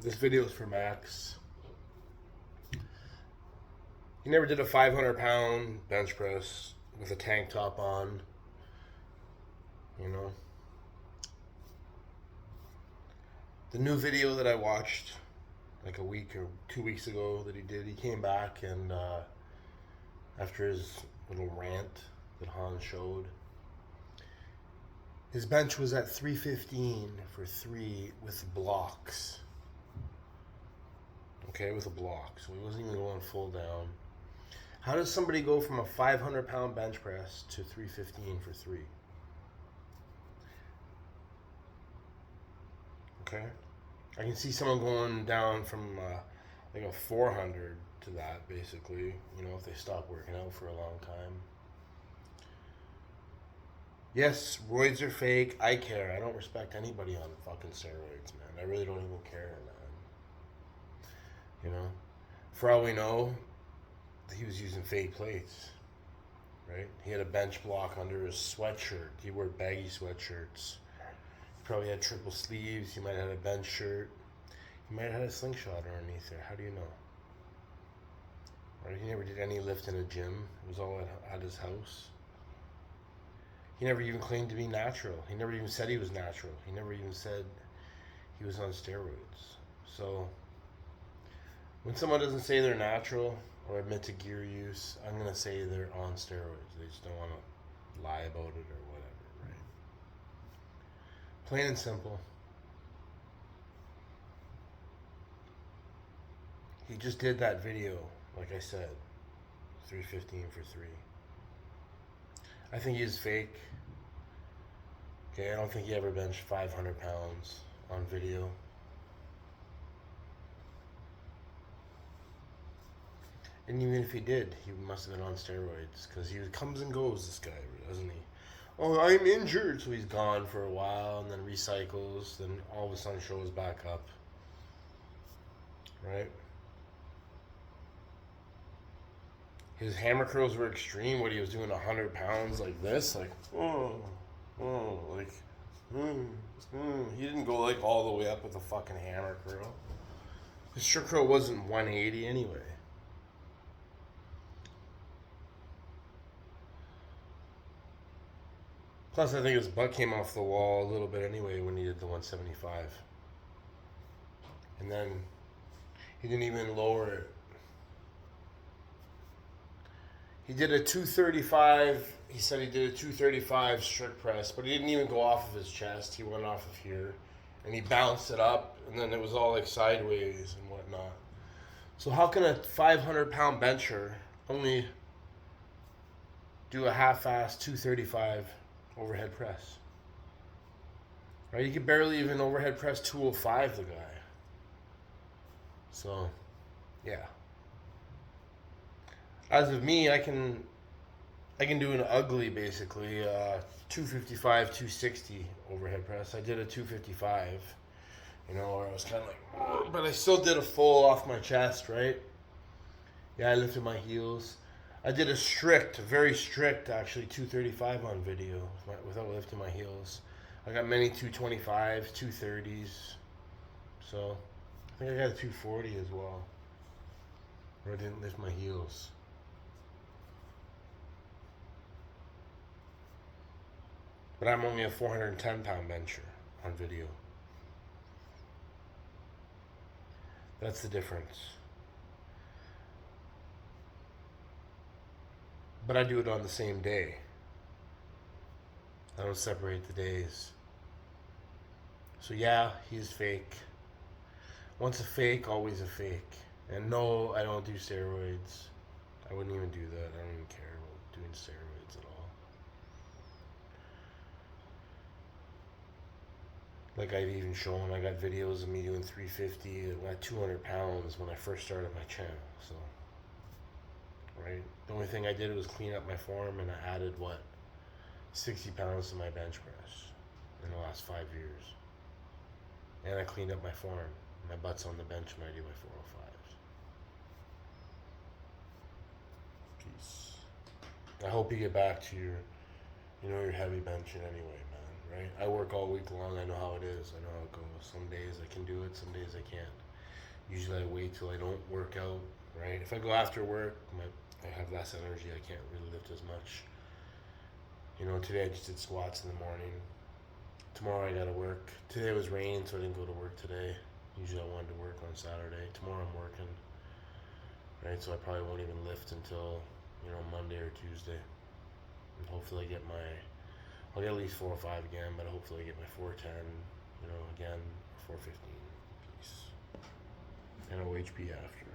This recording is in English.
This video is for Max. He never did a 500-pound bench press with a tank top on. You know. The new video that I watched like a week or 2 weeks ago that he did, he came back and after his little rant that Han showed, his bench was at 315 for 3 with blocks. Okay, with a block. So he wasn't even going full down. How does somebody go from a 500-pound bench press to 315 for 3? Okay? I can see someone going down from like a 400 to that, basically, you know, if they stop working out for a long time. Yes, roids are fake. I care. I don't respect anybody on fucking steroids, man. I really don't even care, man. You know? For all we know, he was using fake plates, right? He had a bench block under his sweatshirt. He wore baggy sweatshirts. He probably had triple sleeves. He might have had a bench shirt. He might have had a slingshot underneath there. How do you know? Right? He never did any lift in a gym. It was all at his house. He never even claimed to be natural. He never even said he was natural. He never even said he was on steroids. So when someone doesn't say they're natural or admit to gear use, I'm going to say they're on steroids. They just don't want to lie about it or whatever, right? Plain and simple. He just did that video, like I said, 315 for 3. I think he's fake. Okay, I don't think he ever benched 500 pounds on video. And even if he did, he must have been on steroids, because he comes and goes, this guy, doesn't he? Oh, I'm injured, so he's gone for a while and then recycles, then all of a sudden shows back up. Right? His hammer curls were extreme when he was doing 100 pounds like this, like, like, he didn't go like all the way up with a fucking hammer curl. His shirt curl wasn't 180 anyway. Plus, I think his butt came off the wall a little bit anyway when he did the 175. And then he didn't even lower it. He did a 235. He said he did a 235 strict press, but he didn't even go off of his chest. He went off of here, and he bounced it up, and then it was all like sideways and whatnot. So how can a 500-pound bencher only do a half-ass 235 overhead press? Right? He could barely even overhead press 205, the guy. So, yeah. As of me, I can do an ugly, basically, 255, 260 overhead press. I did a 255, you know, where I was kind of like, but I still did a full off my chest, right? Yeah, I lifted my heels. I did a strict, very strict, actually, 235 on video without lifting my heels. I got many 225s, 230s. So, I think I got a 240 as well, where I didn't lift my heels. But I'm only a 410-pound bencher on video. That's the difference. But I do it on the same day. I don't separate the days. So yeah, he's fake. Once a fake, always a fake. And no, I don't do steroids. I wouldn't even do that. I don't even care about doing steroids at all. Like I've even shown, I got videos of me doing 350 at 200 pounds when I first started my channel. So, right? The only thing I did was clean up my form, and I added, 60 pounds to my bench press in the last 5 years. And I cleaned up my form. My butt's on the bench when I do my 405s. Peace. I hope you get back to your heavy benching anyway, man, right? I work all week long. I know how it is. I know how it goes. Some days I can do it. Some days I can't. Usually I wait till I don't work out, right? If I go after work, I have less energy. I can't really lift as much. Today I just did squats in the morning. Tomorrow I gotta work. Today was raining, so I didn't go to work today. Usually I wanted to work on Saturday. Tomorrow I'm working, right? So I probably won't even lift until, Monday or Tuesday. And hopefully I'll get at least 4 or 5 again, but hopefully I get my 410, again, 415 piece. And OHP after.